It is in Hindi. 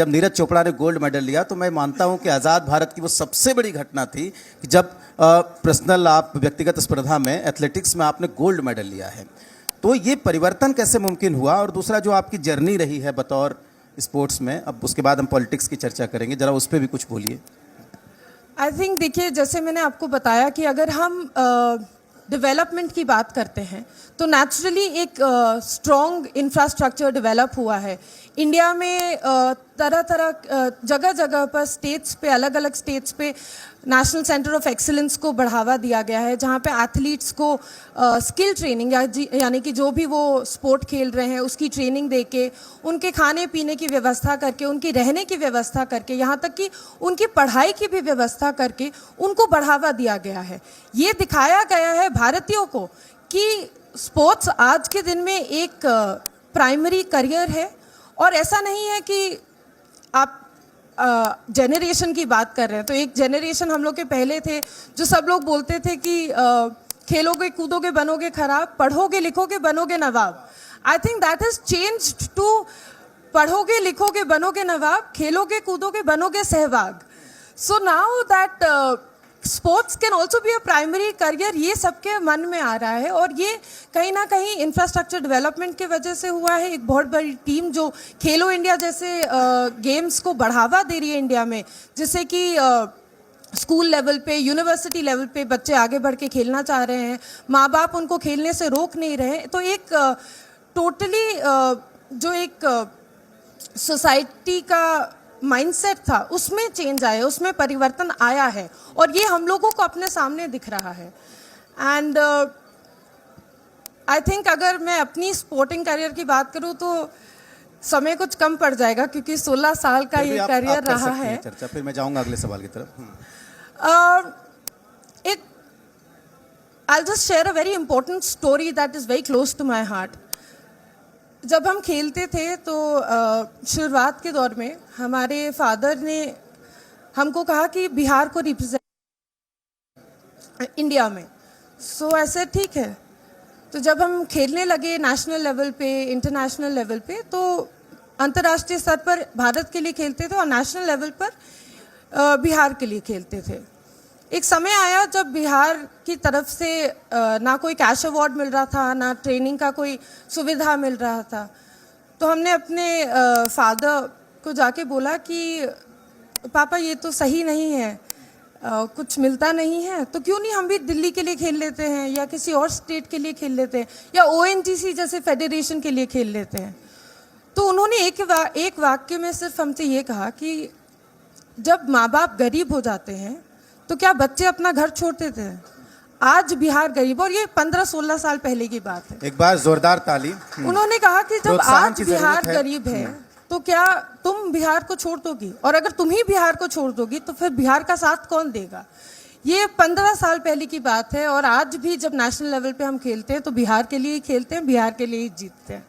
जब नीरज चोपड़ा ने गोल्ड मेडल लिया तो मैं मानता हूं कि आज़ाद भारत की वो सबसे बड़ी घटना थी कि जब पर्सनल आप व्यक्तिगत स्पर्धा में एथलेटिक्स में आपने गोल्ड मेडल लिया है। तो ये परिवर्तन कैसे मुमकिन हुआ, और दूसरा जो आपकी जर्नी रही है बतौर स्पोर्ट्स में, अब उसके बाद हम पॉलिटिक्स की चर्चा करेंगे, जरा उस पर भी कुछ बोलिए। आई थिंक देखिए, जैसे मैंने आपको बताया कि अगर हम डेवलपमेंट की बात करते हैं तो नेचुरली एक स्ट्रॉन्ग इंफ्रास्ट्रक्चर डेवलप हुआ है इंडिया में। तरह तरह जगह जगह पर स्टेट्स पे, अलग अलग स्टेट्स पे नेशनल सेंटर ऑफ एक्सीलेंस को बढ़ावा दिया गया है, जहाँ पे एथलीट्स को स्किल ट्रेनिंग यानी कि जो भी वो स्पोर्ट खेल रहे हैं उसकी ट्रेनिंग देके, उनके खाने पीने की व्यवस्था करके, उनकी रहने की व्यवस्था करके, यहाँ तक कि उनकी पढ़ाई की भी व्यवस्था करके उनको बढ़ावा दिया गया है। ये दिखाया गया है भारतीयों को कि स्पोर्ट्स आज के दिन में एक प्राइमरी करियर है। और ऐसा नहीं है कि आप जेनरेशन की बात कर रहे हैं तो एक जेनरेशन हम लोग के पहले थे जो सब लोग बोलते थे कि खेलोगे कूदोगे बनोगे खराब, पढ़ोगे लिखोगे बनोगे नवाब। I think that has changed to पढ़ोगे लिखोगे बनोगे नवाब, खेलोगे कूदोगे बनोगे Sehwag. So now that sports can also be a primary career, ये सबके मन में आ रहा है। और ये कहीं ना कहीं इंफ्रास्ट्रक्चर डेवलपमेंट की वजह से हुआ है। एक बहुत बड़ी टीम जो खेलो इंडिया जैसे गेम्स को बढ़ावा दे रही है इंडिया में, जिससे कि स्कूल लेवल पे, यूनिवर्सिटी लेवल पे बच्चे आगे बढ़ के खेलना चाह रहे हैं, माँ बाप उनको खेलने से रोक नहीं रहे। तो एक टोटली जो एक सोसाइटी का माइंडसेट था उसमें चेंज आया, उसमें परिवर्तन आया है और ये हम लोगों को अपने सामने दिख रहा है। एंड आई थिंक अगर मैं अपनी स्पोर्टिंग करियर की बात करूं तो समय कुछ कम पड़ जाएगा क्योंकि 16 साल का ये करियर रहा है। चर्चा फिर मैं जाऊंगा अगले सवाल की तरफ। एक I just share a very important story that is very close to my heart. जब हम खेलते थे तो शुरुआत के दौर में हमारे फादर ने हमको कहा कि बिहार को रिप्रेजेंट इंडिया में। सो ऐसे ठीक है। तो जब हम खेलने लगे नेशनल लेवल पे, इंटरनेशनल लेवल पे, तो अंतर्राष्ट्रीय स्तर पर भारत के लिए खेलते थे और नेशनल लेवल पर बिहार के लिए खेलते थे। एक समय आया जब बिहार की तरफ से ना कोई कैश अवार्ड मिल रहा था, ना ट्रेनिंग का कोई सुविधा मिल रहा था। तो हमने अपने फादर को जाके बोला कि पापा ये तो सही नहीं है, कुछ मिलता नहीं है, तो क्यों नहीं हम भी दिल्ली के लिए खेल लेते हैं या किसी और स्टेट के लिए खेल लेते हैं या ONGC जैसे फेडरेशन के लिए खेल लेते हैं। तो उन्होंने एक वाक्य में सिर्फ हमसे ये कहा कि जब माँ बाप गरीब हो जाते हैं तो क्या बच्चे अपना घर छोड़ देते हैं? आज बिहार गरीब, और ये 15-16 साल पहले की बात है। एक बार जोरदार ताली। उन्होंने कहा कि जब आज बिहार गरीब है तो क्या तुम बिहार को छोड़ दोगी, और अगर तुम ही बिहार को छोड़ दोगी तो फिर बिहार का साथ कौन देगा? ये 15 साल पहले की बात है और आज भी जब नेशनल लेवल पे हम खेलते हैं तो बिहार के लिए ही खेलते हैं, बिहार के लिए ही जीतते हैं।